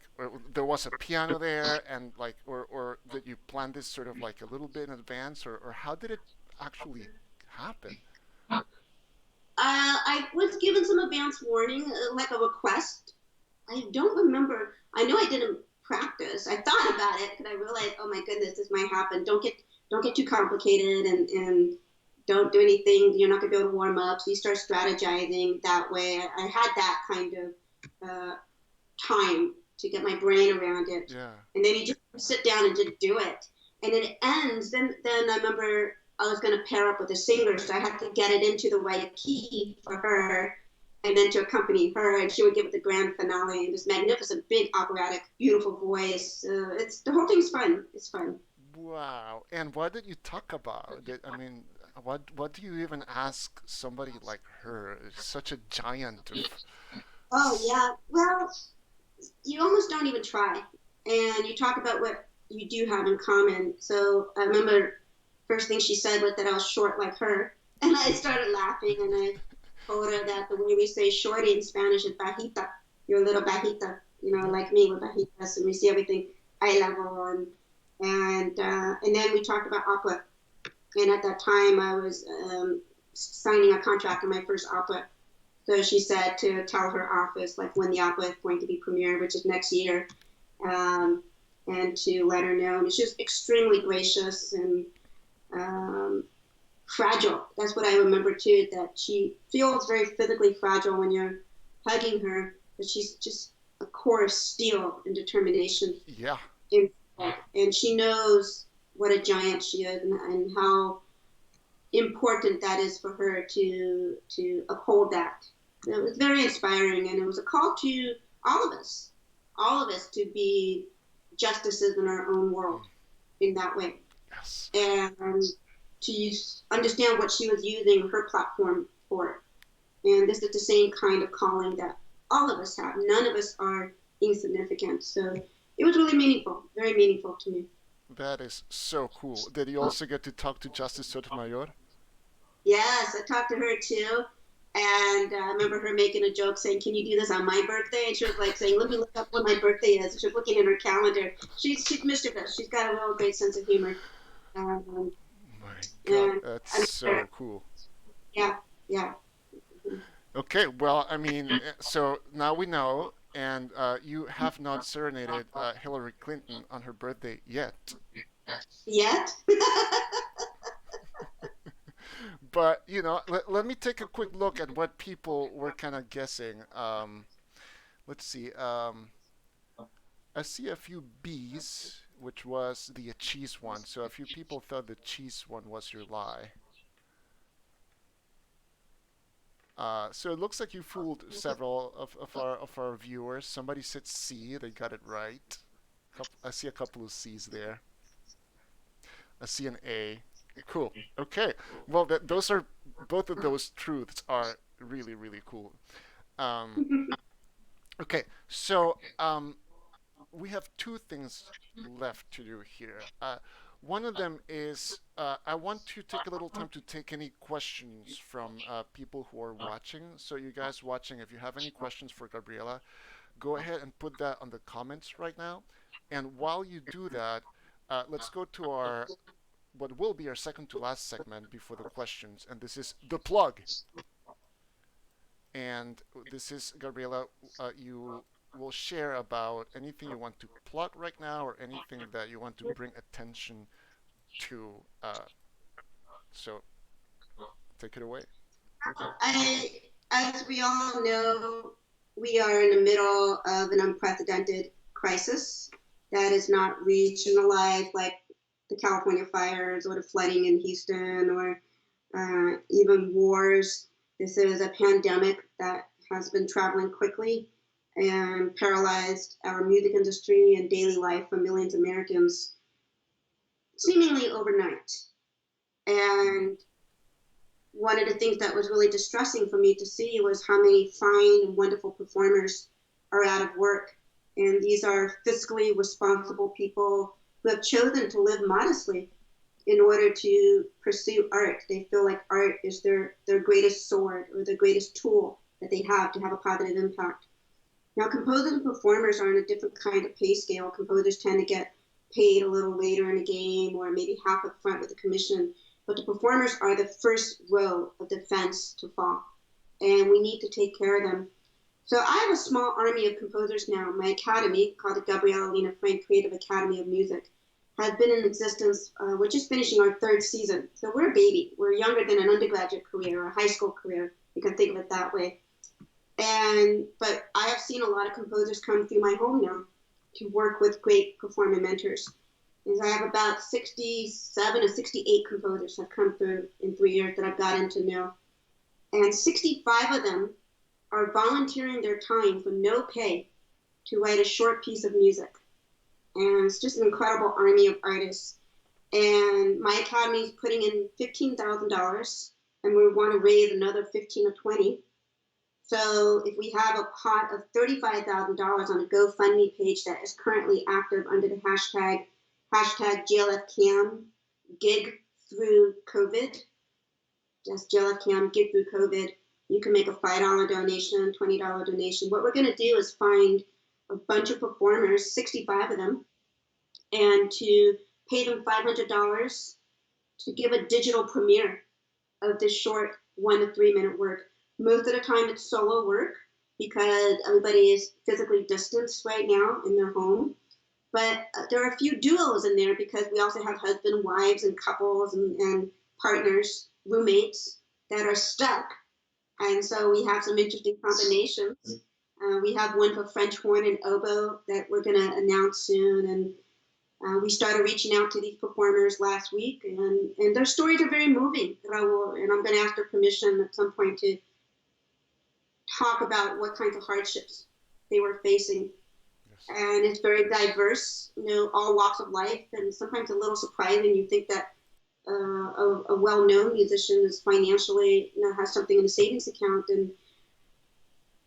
there was a piano there, and like, or that you planned this sort of like a little bit in advance, or how did it actually happen? I was given some advance warning, like a request. I don't remember. I know I didn't practice. I thought about it, and I realized, oh my goodness, this might happen. Don't get too complicated, and don't do anything. You're not gonna be able to warm up. So you start strategizing that way. I had that kind of time to get my brain around it, Yeah. and then you just sit down and just do it. And then it ends. Then I remember I was going to pair up with a singer, so I had to get it into the right key for her, and then to accompany her, and she would give it the grand finale. And this magnificent, big operatic, beautiful voice. It's the whole thing's fun. It's fun. Wow. And what did you talk about? I mean, what do you even ask somebody like her? Such a giant of. Oh yeah. Well, you almost don't even try, and you talk about what you do have in common. So I remember first thing she said was that I was short like her, and I started laughing, and I told her that the way we say shorty in Spanish is bajita. You're a little bajita, like me, we're bajitas, and we see everything eye level, and then we talked about opera, and at that time I was signing a contract on my first opera. So she said to tell her office like when the opera is going to be premiered, which is next year, um, and to let her know. And she was extremely gracious and fragile. That's what I remember too. That she feels very physically fragile when you're hugging her, but she's just a core of steel and determination. Yeah. And she knows what a giant she is, and how important that is for her to uphold that. And it was very inspiring, and it was a call to all of us to be justices in our own world in that way, Yes. and to understand what she was using her platform for. And this is the same kind of calling that all of us have. None of us are insignificant. So it was really meaningful, very meaningful to me. That is so cool. Did you also get to talk to Justice Sotomayor? Yes, I talked to her too. And I remember her making a joke saying, "Can you do this on my birthday?" And she was like saying, "Let me look up when my birthday is." And she was looking at her calendar. She's mischievous. She's got a real great sense of humor. Um, My God, and that's I met so her. cool. Yeah, yeah. Okay, well, I mean, so now we know, and you have not serenaded Hillary Clinton on her birthday yet. Yet? But, let me take a quick look at what people were kind of guessing. Let's see. I see a few B's, which was the cheese one. So a few people thought the cheese one was your lie. So it looks like you fooled several of our viewers. Somebody said C, they got it right. I see a couple of C's there. I see an A. Cool. Okay. Well, those are both of those truths are really really cool. Um, okay. So we have two things left to do here. One of them is I want to take a little time to take any questions from people who are watching. So you guys watching, if you have any questions for Gabriela, go ahead and put that on the comments right now. And while you do that, let's go to our what will be our second to last segment before the questions, and this is the plug. And this is Gabriela. You will share about anything you want to plug right now, or anything that you want to bring attention to. So take it away. As we all know, we are in the middle of an unprecedented crisis that is not regionalized like the California fires or the flooding in Houston or even wars. This is a pandemic that has been traveling quickly and paralyzed our music industry and daily life for millions of Americans seemingly overnight. And one of the things that was really distressing for me to see was how many fine and wonderful performers are out of work. And these are fiscally responsible people who have chosen to live modestly in order to pursue art. They feel like art is their greatest sword or the greatest tool that they have to have a positive impact. Now, composers and performers are on a different kind of pay scale. Composers tend to get paid a little later in the game or maybe half up front with a commission, but the performers are the first row of defense to fall, and we need to take care of them. So I have a small army of composers now. My academy, called the Gabriela Lena Frank Creative Academy of Music, has been in existence. We're just finishing our third season. So we're a baby. We're younger than an undergraduate career or a high school career. You can think of it that way. But I have seen a lot of composers come through my home now to work with great performing mentors. And I have about 67 or 68 composers have come through in 3 years that I've gotten to know. And 65 of them are volunteering their time for no pay to write a short piece of music. And it's just an incredible army of artists. And my academy is putting in $15,000, and we want to raise another 15 or 20. So if we have a pot of $35,000 on a GoFundMe page that is currently active under the hashtag GLFCAM, gig through COVID, just GLFCAM, gig through COVID, you can make a $5 donation, $20 donation. What we're going to do is find a bunch of performers, 65 of them, and to pay them $500 to give a digital premiere of this short 1 to 3 minute work. Most of the time it's solo work because everybody is physically distanced right now in their home. But there are a few duos in there because we also have husband and wives and couples and partners, roommates that are stuck. And so we have some interesting combinations. We have one for French horn and oboe that we're going to announce soon. And We started reaching out to these performers last week, and their stories are very moving, Raul, and I'm going to ask their permission at some point to talk about what kinds of hardships they were facing. Yes. And it's very diverse, all walks of life, and sometimes a little surprising. You think that a well-known musician is financially, has something in a savings account, and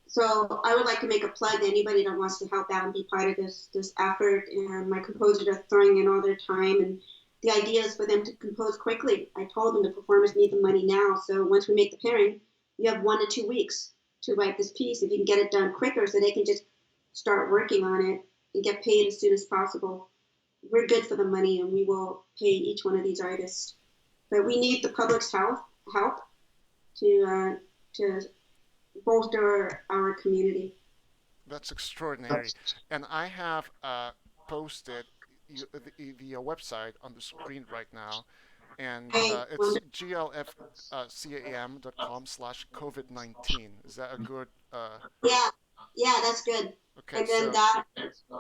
so I would like to make a plug to anybody that wants to help out and be part of this effort. And my composers are throwing in all their time, and the idea is for them to compose quickly. I told them the performers need the money now, so once we make the pairing, you have 1 to 2 weeks to write this piece. If you can get it done quicker, so they can just start working on it and get paid as soon as possible. We're good for the money, and we will pay each one of these artists. But we need the public's help to bolster our community. That's extraordinary. And I have posted the website on the screen right now, and it's glfcam.com/COVID-19. Is that a good? Yeah, that's good. Okay, and then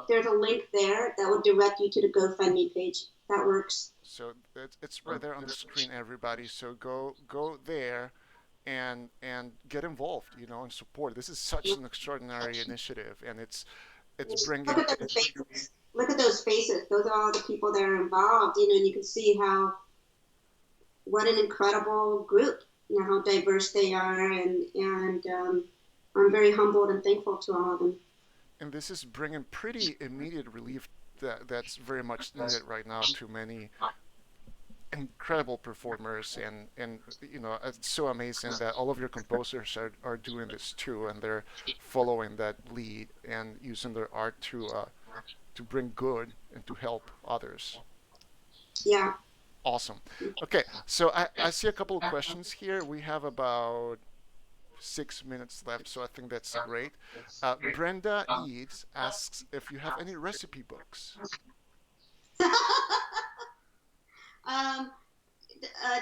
there's a link there that will direct you to the GoFundMe page. That works. So it's right there on the screen, everybody. So go there and get involved, and support. This is such an extraordinary initiative, and it's bringing. Look at those faces. Look at those faces. Those are all the people that are involved, and you can see what an incredible group, how diverse they are, and I'm very humbled and thankful to all of them. And this is bringing pretty immediate relief that's very much needed right now to many incredible performers, and it's so amazing that all of your composers are doing this too, and they're following that lead and using their art to bring good and to help others. Yeah. Awesome. Okay, so I see a couple of questions here. We have about 6 minutes left, so I think that's great. Brenda Eads asks if you have any recipe books.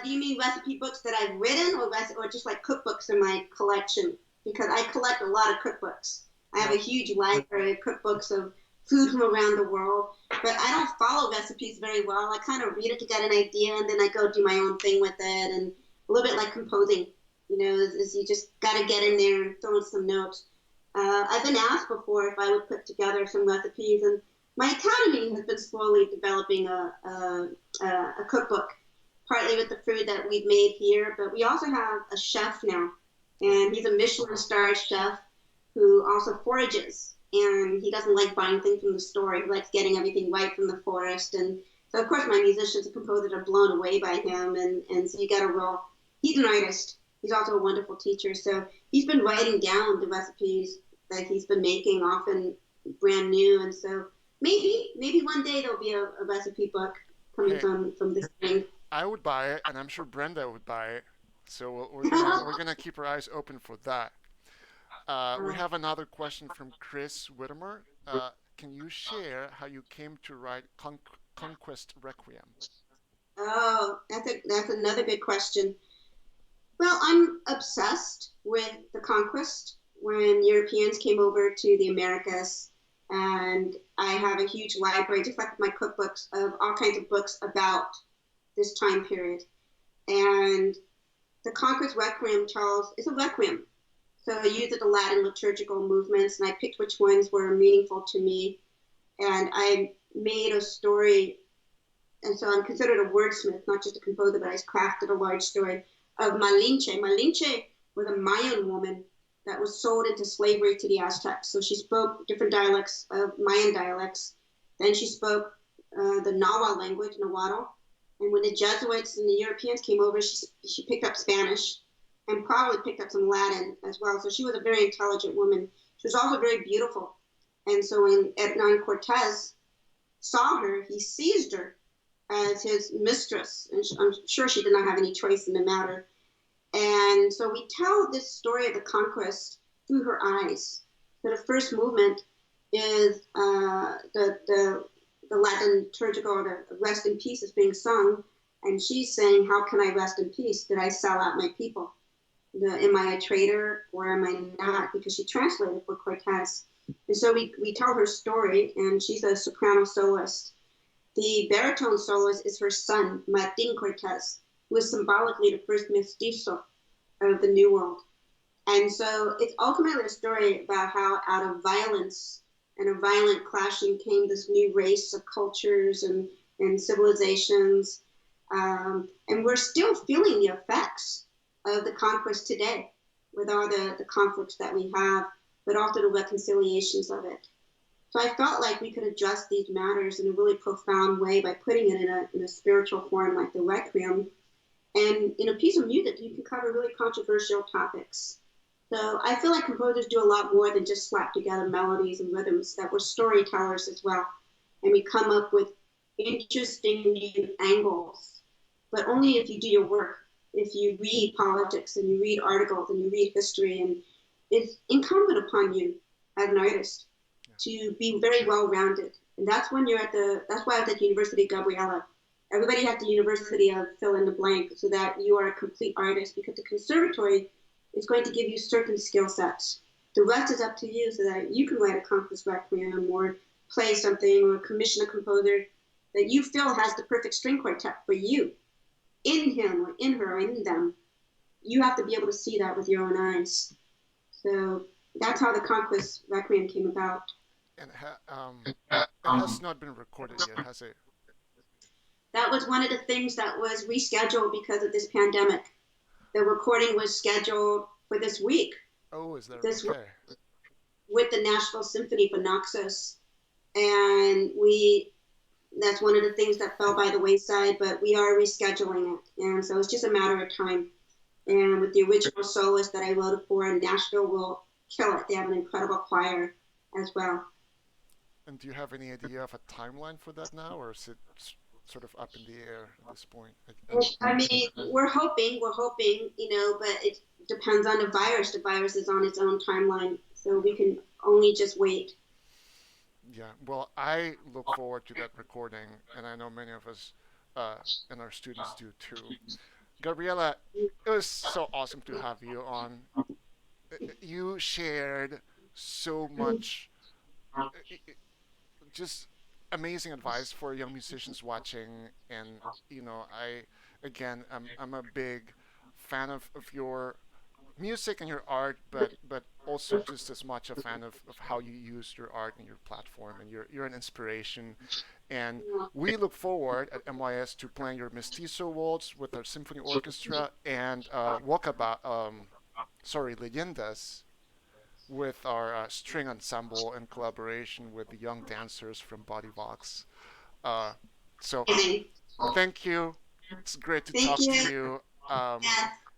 Do you mean recipe books that I've written, or just like cookbooks in my collection? Because I collect a lot of cookbooks. I have a huge library of cookbooks of food from around the world, but I don't follow recipes very well. I kind of read it to get an idea, and then I go do my own thing with it, and a little bit like composing. Is you just got to get in there and throw in some notes. I've been asked before if I would put together some recipes, and my academy has been slowly developing a cookbook, partly with the food that we've made here, but we also have a chef now, and he's a Michelin-starred chef who also forages, and he doesn't like buying things from the store. He likes getting everything right from the forest, and so of course my musicians and composers are blown away by him, and so you got to roll. He's an artist. He's also a wonderful teacher, so he's been writing down the recipes that he's been making, often brand new, and so maybe one day there'll be a recipe book coming from this thing. I would buy it, and I'm sure Brenda would buy it. So we're gonna keep our eyes open for that. We have another question from Chris Whittemer. Can you share how you came to write Conquest Requiem? Oh, that's another good question. Well, I'm obsessed with the conquest when Europeans came over to the Americas, and I have a huge library, just like my cookbooks, of all kinds of books about this time period. And the Conquest Requiem it's a requiem. So I used the Latin liturgical movements, and I picked which ones were meaningful to me. And I made a story, and so I'm considered a wordsmith, not just a composer, but I crafted a large story of Malinche. Malinche was a Mayan woman that was sold into slavery to the Aztecs. So she spoke different dialects of Mayan dialects. Then she spoke the Nahuatl language, Nahuatl. And when the Jesuits and the Europeans came over, she picked up Spanish and probably picked up some Latin as well. So she was a very intelligent woman. She was also very beautiful. And so when Hernan Cortez saw her, he seized her as his mistress. And I'm sure she did not have any choice in the matter. And so we tell this story of the conquest through her eyes. So the first movement is the Latin liturgical, or the rest in peace is being sung. And she's saying, how can I rest in peace? Did I sell out my people? Am I a traitor or am I not? Because she translated for Cortez. And so we tell her story, and she's a soprano soloist. The baritone soloist is her son, Martin Cortez, who is symbolically the first mestizo of the New World. And so it's ultimately a story about how out of violence and a violent clashing came this new race of cultures and civilizations. And we're still feeling the effects of the conquest today with all the conflicts that we have, but also the reconciliations of it. So I felt like we could address these matters in a really profound way by putting it in a spiritual form like the Requiem. And in a piece of music, you can cover really controversial topics. So I feel like composers do a lot more than just slap together melodies and rhythms, that we're storytellers as well. And we come up with interesting new angles, but only if you do your work. If you read politics and you read articles and you read history, and it's incumbent upon you as an artist to be very well-rounded. And that's when that's why I was at the University of Gabriela. Everybody at the University of fill in the blank so that you are a complete artist, because the conservatory is going to give you certain skill sets. The rest is up to you so that you can write a compass requiem or play something or commission a composer that you feel has the perfect string quartet for you, in him or in her or in them. You have to be able to see that with your own eyes. So that's how the Conquest Requiem came about. And it has not been recorded yet, has it? That was one of the things that was rescheduled because of this pandemic. The recording was scheduled for this week. Oh, is that this okay? With the Nashville Symphony for Naxos. And that's one of the things that fell by the wayside, but we are rescheduling it. And so it's just a matter of time. And with the original soloist that I wrote it for, Nashville will kill it. They have an incredible choir as well. And do you have any idea of a timeline for that now, or is it sort of up in the air at this point? I mean, we're hoping, but it depends on the virus. The virus is on its own timeline, so we can only just wait. Yeah, well, I look forward to that recording, and I know many of us and our students do too. Gabriela, it was so awesome to have you on. You shared so much, just amazing advice for young musicians watching, and I'm a big fan of your music and your art, but also just as much a fan of how you use your art and your platform, and you're an inspiration. And we look forward at MYS to playing your Mestizo Waltz with our symphony orchestra and Leyendas with our string ensemble in collaboration with the young dancers from Body Vox. So thank you. It's great to talk to you.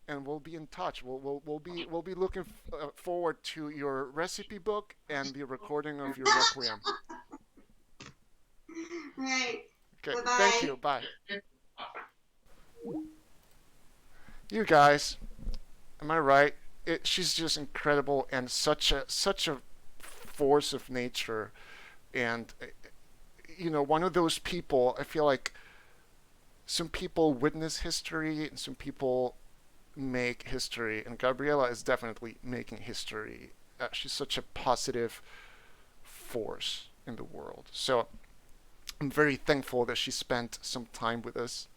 And we'll be in touch. We'll be looking forward to your recipe book and the recording of your requiem. All right. Okay. Bye-bye. Thank you. Bye. You guys, am I right? She's just incredible and such a force of nature, and one of those people. I feel like some people witness history and some people make history, and Gabriela is definitely making history. She's such a positive force in the world. So I'm very thankful that she spent some time with us.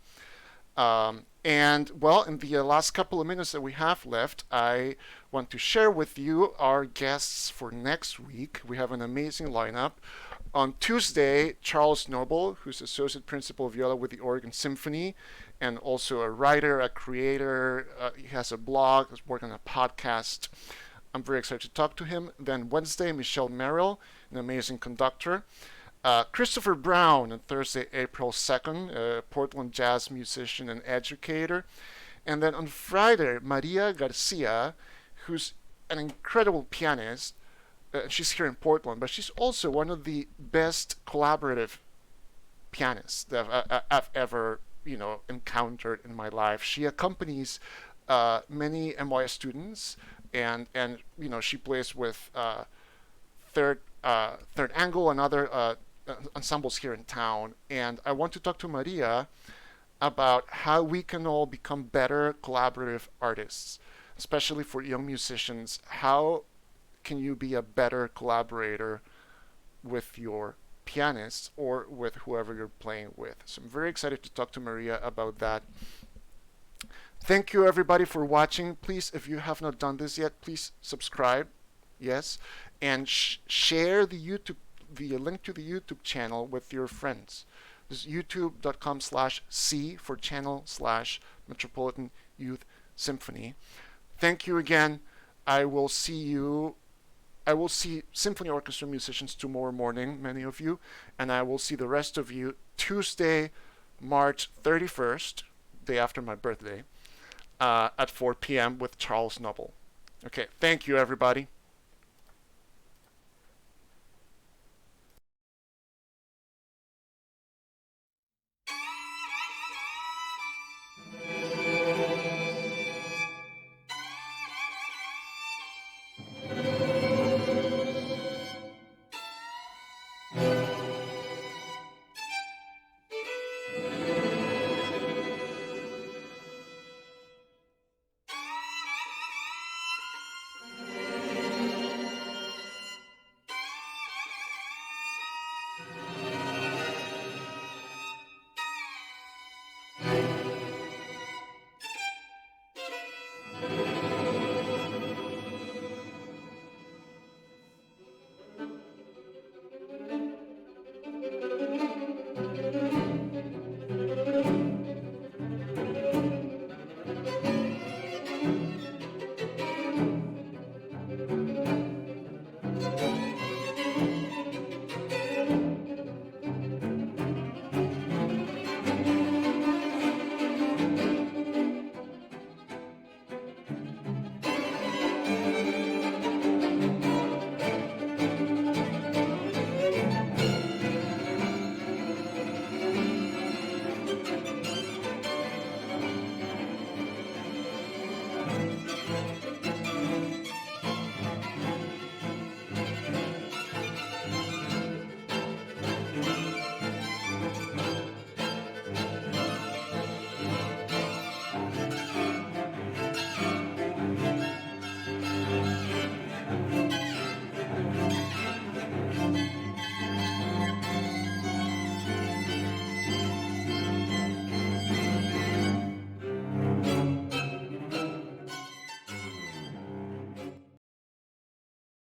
And well, in the last couple of minutes that we have left, I want to share with you our guests for next week. We have an amazing lineup. On Tuesday, Charles Noble, who's Associate Principal of Viola with the Oregon Symphony, and also a writer, a creator. He has a blog, he's working on a podcast. I'm very excited to talk to him. Then Wednesday, Michelle Merrill, an amazing conductor. Christopher Brown on Thursday, April 2nd, a Portland jazz musician and educator. And then on Friday, Maria Garcia, who's an incredible pianist. She's here in Portland, but she's also one of the best collaborative pianists that I've ever encountered in my life. She accompanies many MYS students, and she plays with Third Angle and other ensembles here in town. And I want to talk to Maria about how we can all become better collaborative artists, especially for young musicians. How can you be a better collaborator with your pianists or with whoever you're playing with. So I'm very excited to talk to Maria about that. Thank you everybody for watching. Please, if you have not done this yet, please subscribe. Yes, and share the link to the YouTube channel with your friends. This is youtube.com/C for channel/Metropolitan Youth Symphony. Thank you again. I will see symphony orchestra musicians tomorrow morning, many of you, and I will see the rest of you Tuesday, March 31st, day after my birthday, at 4 p.m. with Charles Noble. Okay, thank you everybody.